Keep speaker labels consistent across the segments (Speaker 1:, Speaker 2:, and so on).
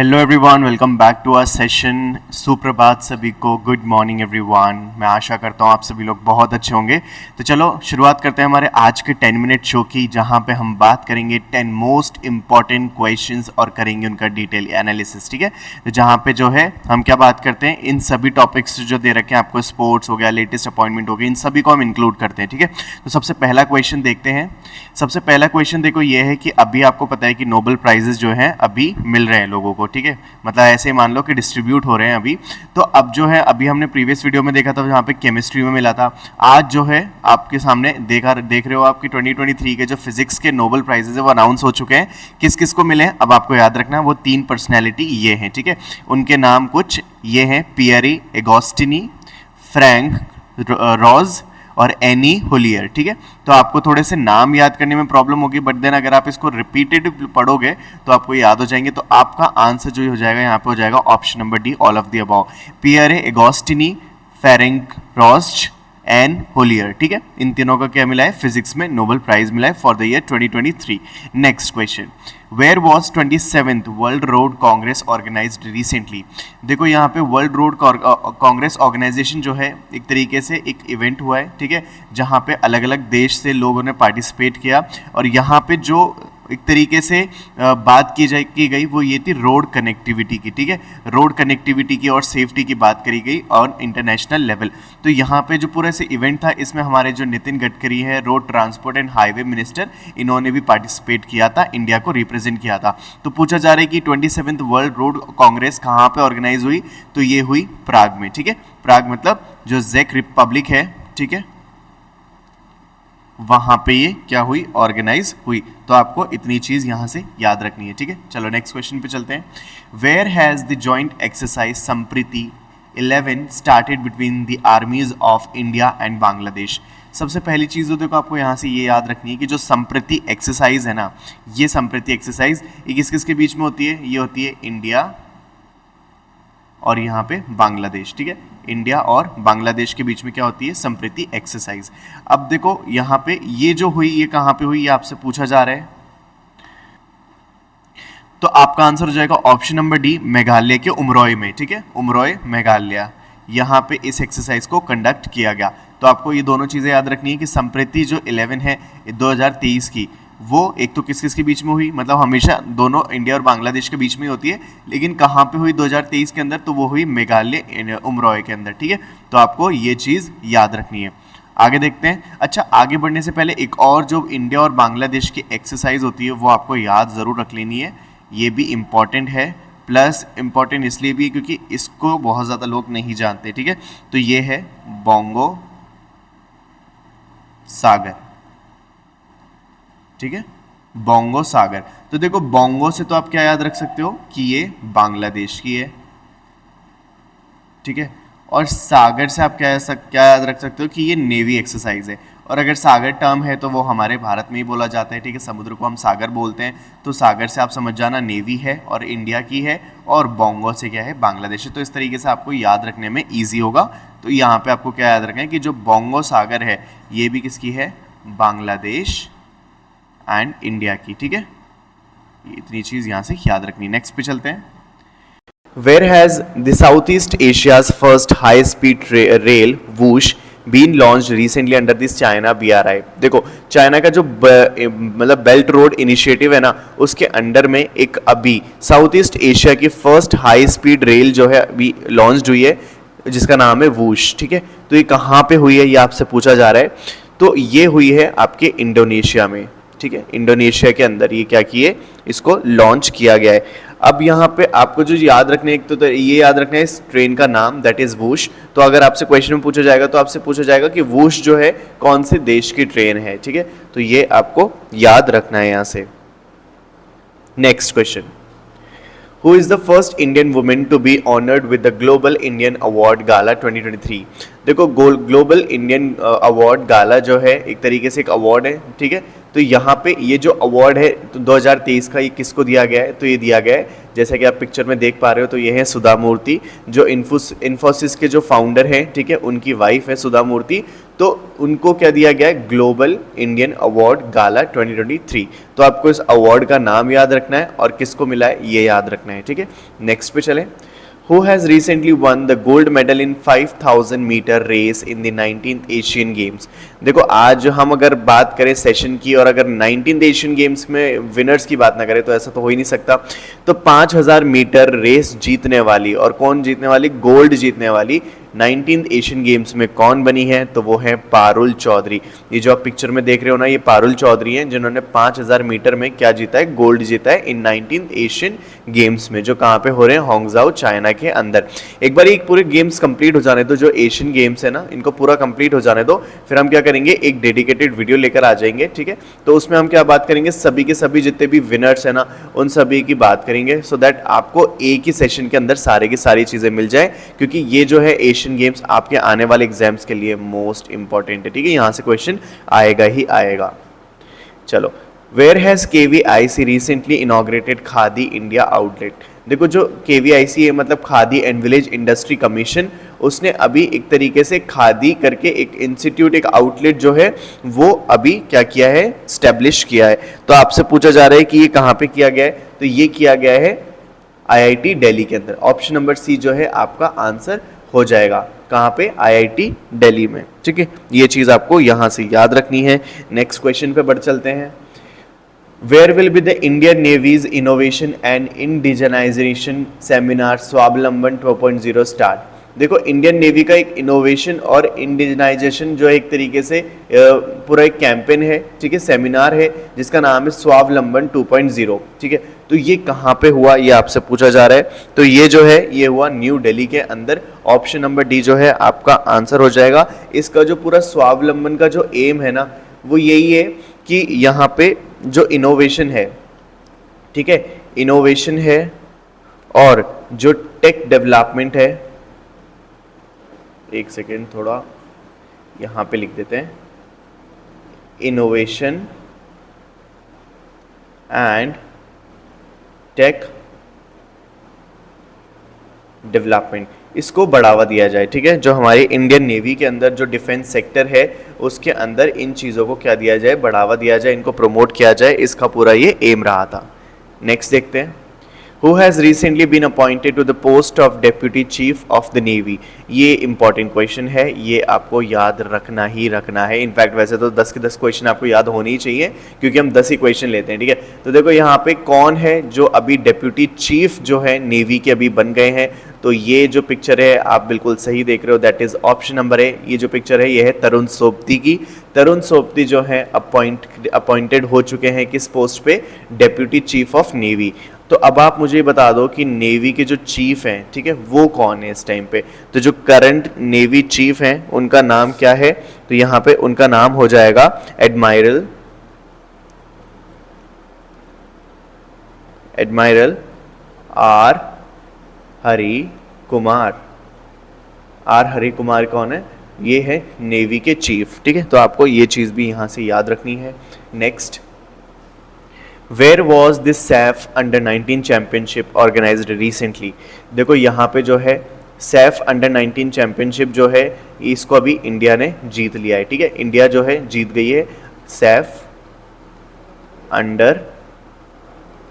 Speaker 1: Hello everyone, welcome back to our session. सुप्रभात सभी को, गुड मॉर्निंग एवरीवन। मैं आशा करता हूँ आप सभी लोग बहुत अच्छे होंगे। तो चलो शुरुआत करते हैं हमारे आज के 10 मिनट शो की, जहाँ पे हम बात करेंगे 10 मोस्ट इंपॉर्टेंट क्वेश्चंस और करेंगे उनका डिटेल एनालिसिस। ठीक है, तो जहाँ पे जो है हम क्या बात करते हैं, इन सभी टॉपिक्स जो दे रखे हैं आपको, स्पोर्ट्स हो गया, लेटेस्ट अपॉइंटमेंट हो गया, इन सभी को हम इंक्लूड करते हैं। ठीक है, तो सबसे पहला क्वेश्चन देखते हैं। सबसे पहला क्वेश्चन देखो ये है कि अभी आपको पता है कि नोबेल प्राइजेस जो हैं अभी मिल रहे हैं लोगों को। ठीक है, मतलब ऐसे ही मान लो कि डिस्ट्रीब्यूट हो रहे हैं अभी। तो अब जो है, अभी हमने प्रीवियस वीडियो में देखा था जहाँ पे केमिस्ट्री में मिला था। आज जो है आपके सामने देख रहे हो आपकी 2023 के जो फिजिक्स के नोबेल प्राइजेस है वो अनाउंस हो चुके हैं। किस किस को मिले हैं अब आपको याद रखना है, वो 3 पर्सनैलिटी ये हैं। ठीक है, उनके नाम कुछ ये हैं, पियरे एगोस्टिनी, फ्रैंक रॉज और एनी होलियर। ठीक है, तो आपको थोड़े से नाम याद करने में प्रॉब्लम होगी, बट देन अगर आप इसको रिपीटेड पढ़ोगे तो आपको याद हो जाएंगे। तो आपका आंसर जो हो जाएगा यहाँ पे हो जाएगा option number D, all of the above. Pierre Agostini, Ferenc रॉस्ट एंड होलियर। ठीक है, इन तीनों का क्या मिला है, फिजिक्स में नोबेल प्राइज मिला है for the year 2023। Next question, where was 27th world road congress organised recently. देखो यहाँ पे वर्ल्ड रोड कांग्रेस ऑर्गेनाइजेशन जो है एक तरीके से एक इवेंट हुआ है। ठीक है, जहाँ पे अलग अलग देश से लोगों ने पार्टिसिपेट किया, और यहाँ पे जो एक तरीके से बात की गई वो ये थी रोड कनेक्टिविटी की। ठीक है, रोड कनेक्टिविटी की और सेफ्टी की बात करी गई ऑन इंटरनेशनल लेवल। तो यहाँ पे जो पूरा से इवेंट था, इसमें हमारे जो नितिन गडकरी है, road transport and highway minister, इन्होंने भी पार्टिसिपेट किया था, इंडिया को रिप्रेजेंट किया था। तो पूछा जा रहा है कि 27th वर्ल्ड रोड कांग्रेस कहाँ पे ऑर्गेनाइज हुई, तो ये हुई प्राग में। ठीक है, प्राग मतलब जो चेक रिपब्लिक है, ठीक है, वहां पे ये क्या हुई, ऑर्गेनाइज हुई। तो आपको इतनी चीज यहां से याद रखनी है। ठीक है, चलो नेक्स्ट क्वेश्चन पे चलते हैं। Where has the joint exercise Sampriti 11 started between the armies of India and Bangladesh. सबसे पहली चीज तो देखो आपको यहाँ से ये याद रखनी है कि जो संप्रीति एक्सरसाइज है ना, ये संप्रीति एक्सरसाइज ये किस किस के बीच में होती है, ये होती है इंडिया और यहाँ पे बांग्लादेश। ठीक है, इंडिया और बांग्लादेश के बीच में क्या होती है, संप्रीति एक्सरसाइज। अब देखो यहाँ पे ये जो हुई, ये कहाँ पे हुई, ये आपसे पूछा जा रहा है। तो आपका आंसर हो जाएगा ऑप्शन नंबर डी, मेघालय के उमरोई में। ठीक है, उमरोई मेघालय, यहाँ पे इस एक्सरसाइज को कंडक्ट किया गया। तो आपको ये दोनों चीजें याद रखनी है कि संप्रीति जो 11 है 2023 की, वो एक तो किस किस के बीच में हुई, मतलब हमेशा दोनों इंडिया और बांग्लादेश के बीच में ही होती है, लेकिन कहाँ पे हुई 2023 के अंदर, तो वो हुई मेघालय उमरोई के अंदर। ठीक है, तो आपको ये चीज़ याद रखनी है। आगे देखते हैं। अच्छा, आगे बढ़ने से पहले एक और जो इंडिया और बांग्लादेश की एक्सरसाइज होती है वो आपको याद ज़रूर रख लेनी है, ये भी इम्पॉर्टेंट है। प्लस इम्पॉर्टेंट इसलिए भी क्योंकि इसको बहुत ज़्यादा लोग नहीं जानते। ठीक है, तो ये है बोंगो सागर। ठीक है, बोंगो सागर। तो देखो बोंगो से तो आप क्या याद रख सकते हो कि ये बांग्लादेश की है। ठीक है, और सागर से आप क्या याद रख सकते हो कि ये नेवी एक्सरसाइज है। और अगर सागर टर्म है तो वो हमारे भारत में ही बोला जाता है। ठीक है, समुद्र को हम सागर बोलते हैं, तो सागर से आप समझ जाना नेवी है और इंडिया की है, और बोंगो से क्या है, बांग्लादेश है। तो इस तरीके से आपको याद रखने में ईजी होगा। तो यहाँ पे आपको क्या याद रखना है कि जो बोंगो सागर है ये भी किसकी है, बांग्लादेश एंड इंडिया की। ठीक है, इतनी चीज यहां से याद रखनी। नेक्स्ट पे चलते हैं। Where has the south east Asia's first high speed rail whoosh been launch recently under this China BRI। देखो चाइना का जो मतलब बेल्ट रोड इनिशिएटिव है ना, उसके अंडर में एक अभी साउथ ईस्ट एशिया की फर्स्ट हाई स्पीड रेल जो है अभी लॉन्च हुई है, जिसका नाम है वूश। ठीक है, तो ये कहाँ पे हुई है, ये आपसे पूछा जा रहा है। तो ये हुई है आपके इंडोनेशिया में। ठीक है, इंडोनेशिया के अंदर ये क्या किए, इसको लॉन्च किया गया है। अब यहाँ पे आपको जो याद रखने, एक तो ये याद रखना है इस ट्रेन का नाम, दैट इज वूश। तो अगर आपसे क्वेश्चन में पूछा जाएगा तो आपसे पूछा जाएगा कि वूश जो है कौन से देश की ट्रेन है। ठीक है, तो ये आपको याद रखना है यहाँ से। Next question, Who is the first Indian woman to be honored with the Global Indian Award Gala 2023? देखो ग्लोबल इंडियन अवार्ड गाला जो है एक तरीके से एक अवार्ड है। ठीक है, तो यहाँ पे ये जो अवार्ड है तो 2023 का, ये किसको दिया गया है, तो ये दिया गया है, जैसा कि आप पिक्चर में देख पा रहे हो, तो ये है सुधा मूर्ति, जो इन्फोसिस के जो फाउंडर हैं। ठीक है, उनकी वाइफ है सुधा मूर्ति। तो उनको क्या दिया गया है, ग्लोबल इंडियन अवार्ड गाला 2023। तो आपको इस अवार्ड का नाम याद रखना है और किसको मिला है ये याद रखना है, ठीक है। नेक्स्ट पे चलें। Who has recently won the gold medal in 5000 metre race in the 19th Asian games. देखो आज हम अगर बात करें सेशन की और अगर 19th एशियन गेम्स में विनर्स की बात ना करें तो ऐसा तो हो ही नहीं सकता। तो 5000 मीटर रेस जीतने वाली, और कौन जीतने वाली, गोल्ड जीतने वाली 19th एशियन गेम्स में कौन बनी है, तो वो है पारुल चौधरी। ये जो आप पिक्चर में देख रहे हो ना, ये पारुल चौधरी हैं जिन्होंने 5000 मीटर में क्या जीता है, गोल्ड जीता है इन 19th एशियन गेम्स में, जो कहाँ पे हो रहे हैं, होंगजाओ चाइना के अंदर। एक बार एक पूरे गेम्स कंप्लीट हो जाने दो, जो एशियन गेम्स है ना इनको पूरा कंप्लीट हो जाने दो, फिर हम क्या करेंगे, एक डेडिकेटेड वीडियो लेकर आ जाएंगे, ठीक है। तो उसमें हम क्या बात करेंगे, सभी के सभी जितने भी विनर्स है ना उन सभी की बात करेंगे, सो दैट आपको एक ही सेशन के अंदर सारे की सारी चीजें मिल जाए, क्योंकि ये जो है एशियन गेम्स आपके आने वाले एग्जाम्स के लिए मोस्ट इंपॉर्टेंट है, ठीक है। यहां से क्वेश्चन आएगा ही आएगा। चलो, where has KVIC recently inaugurated Khadi India outlet. देखो जो KVIC है मतलब Khadi and village industry commission, उसने अभी एक तरीके से खादी करके एक इंस्टीट्यूट, एक आउटलेट जो है वो अभी क्या किया है, स्टैब्लिश किया है। तो आपसे पूछा जा रहा है कि ये कहाँ पे किया गया है, तो ये किया गया है IIT दिल्ली के अंदर। ऑप्शन नंबर सी जो है आपका आंसर हो जाएगा, कहाँ पे, IIT दिल्ली में, ठीक है। ये चीज आपको यहां से याद रखनी है। नेक्स्ट क्वेश्चन पे बढ़ चलते हैं। Where will be the Indian navy's innovation and indigenisation seminar Swavlamban 2.0 start. देखो इंडियन नेवी का एक इनोवेशन और इंडिजनाइजेशन जो एक तरीके से पूरा एक कैंपेन है, ठीक है, सेमिनार है जिसका नाम है स्वावलंबन 2.0, ठीक है। तो ये कहाँ पे हुआ, ये आपसे पूछा जा रहा है। तो ये जो है ये हुआ न्यू दिल्ली के अंदर। ऑप्शन नंबर डी जो है आपका आंसर हो जाएगा। इसका जो पूरा स्वावलंबन का जो एम है ना वो यही है कि यहाँ पे जो इनोवेशन है, ठीक है, इनोवेशन है और जो टेक डेवलपमेंट है, एक सेकेंड थोड़ा यहाँ पे लिख देते हैं, इनोवेशन एंड टेक डेवलपमेंट, इसको बढ़ावा दिया जाए, ठीक है। जो हमारी इंडियन नेवी के अंदर जो डिफेंस सेक्टर है उसके अंदर इन चीज़ों को क्या दिया जाए, बढ़ावा दिया जाए, इनको प्रमोट किया जाए, इसका पूरा ये एम रहा था। नेक्स्ट देखते हैं। Who has recently been appointed to the post of Deputy Chief of the Navy? ये इंपॉर्टेंट क्वेश्चन है, ये आपको याद रखना ही रखना है। इनफैक्ट वैसे तो 10 के 10 क्वेश्चन आपको याद होने ही चाहिए क्योंकि हम 10 ही क्वेश्चन लेते हैं, ठीक है। तो देखो यहाँ पे कौन है जो अभी डेप्यूटी चीफ जो है नेवी के अभी बन गए हैं, तो ये जो पिक्चर है आप बिल्कुल सही देख रहे हो, दैट इज ऑप्शन नंबर है। ये जो पिक्चर है ये है तरुण सोबती की। तरुण सोबती जो है अपॉइंटेड हो चुके हैं किस पोस्ट पे, डेप्यूटी चीफ ऑफ नेवी। तो अब आप मुझे बता दो कि नेवी के जो चीफ हैं, ठीक है, वो कौन है इस टाइम पे। तो जो करंट नेवी चीफ हैं उनका नाम क्या है, तो यहाँ पे उनका नाम हो जाएगा admiral R Hari Kumar. R Hari Kumar कौन है, ये है नेवी के चीफ, ठीक है। तो आपको ये चीज भी यहां से याद रखनी है। Next, where was this SAFF under 19 championship organised recently. देखो यहाँ पे जो है सैफ अंडर 19 चैंपियनशिप जो है इसको अभी इंडिया ने जीत लिया है, ठीक है। इंडिया जो है जीत गई है सैफ अंडर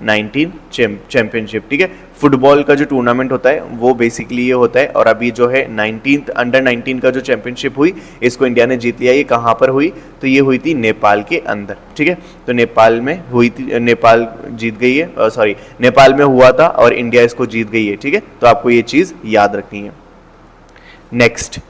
Speaker 1: 19 चैंपियनशिप, ठीक है। फुटबॉल का जो टूर्नामेंट होता है वो बेसिकली ये होता है, और अभी जो है अंडर 19 का जो चैंपियनशिप हुई इसको इंडिया ने जीत लिया। ये कहाँ पर हुई, तो ये हुई थी नेपाल के अंदर, ठीक है। तो नेपाल में हुई थी, नेपाल जीत गई है, सॉरी नेपाल में हुआ था और इंडिया इसको जीत गई है, ठीक है। तो आपको ये चीज़ याद रखनी है। Next,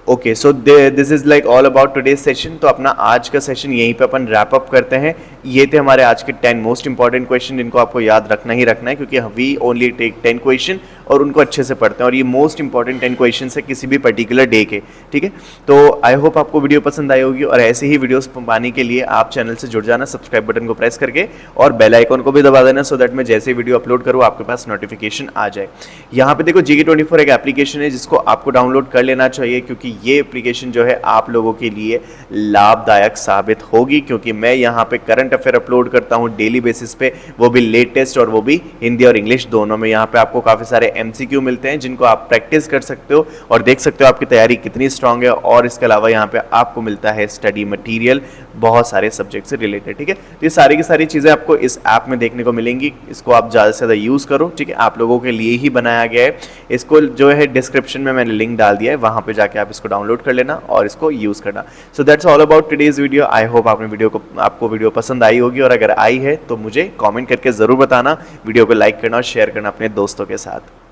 Speaker 1: okay, so this is like all about today's session. तो अपना आज का सेशन यहीं पे अपन रैप अप करते हैं। ये थे हमारे आज के 10 मोस्ट इंपॉर्टेंट क्वेश्चन जिनको आपको याद रखना ही रखना है, क्योंकि वी ओनली टेक 10 क्वेश्चन और उनको अच्छे से पढ़ते हैं, और ये मोस्ट इंपॉर्टेंट 10 क्वेश्चन है किसी भी पर्टिकुलर डे के, ठीक है। तो आई होप आपको वीडियो पसंद आई होगी, और ऐसे ही वीडियोस पाने के लिए आप चैनल से जुड़ जाना सब्सक्राइब बटन को प्रेस करके, और बेल आइकन को भी दबा देना, सो दैट मैं जैसे वीडियो अपलोड करूँ आपके पास नोटिफिकेशन आ जाए। यहाँ पे देखो GK24 एक एप्लीकेशन है जिसको आपको डाउनलोड कर लेना चाहिए, क्योंकि ये एप्लीकेशन जो है आप लोगों के लिए लाभदायक साबित होगी, क्योंकि मैं यहाँ पे करंट करंट अफेयर अपलोड करता हूँ डेली बेसिस पे, वो भी लेटेस्ट और वो भी हिंदी और इंग्लिश दोनों में। यहाँ पे आपको काफ़ी सारे MCQ मिलते हैं जिनको आप प्रैक्टिस कर सकते हो और देख सकते हो आपकी तैयारी कितनी स्ट्रांग है। और इसके अलावा यहाँ पे आपको मिलता है स्टडी मटेरियल बहुत सारे सब्जेक्ट से रिलेटेड, ठीक है। तो ये सारी की सारी चीज़ें आपको इस ऐप में देखने को मिलेंगी। इसको आप ज़्यादा से ज़्यादा यूज़ करो, ठीक है। आप लोगों के लिए ही बनाया गया है। इसको जो है डिस्क्रिप्शन में मैंने लिंक डाल दिया है, वहाँ पे जाके आप इसको डाउनलोड कर लेना और इसको यूज़ करना। So that's all about today's video. I hope आपको वीडियो पसंद आई होगी, और अगर आई है तो मुझे कॉमेंट करके ज़रूर बताना। वीडियो को लाइक करना और शेयर करना अपने दोस्तों के साथ।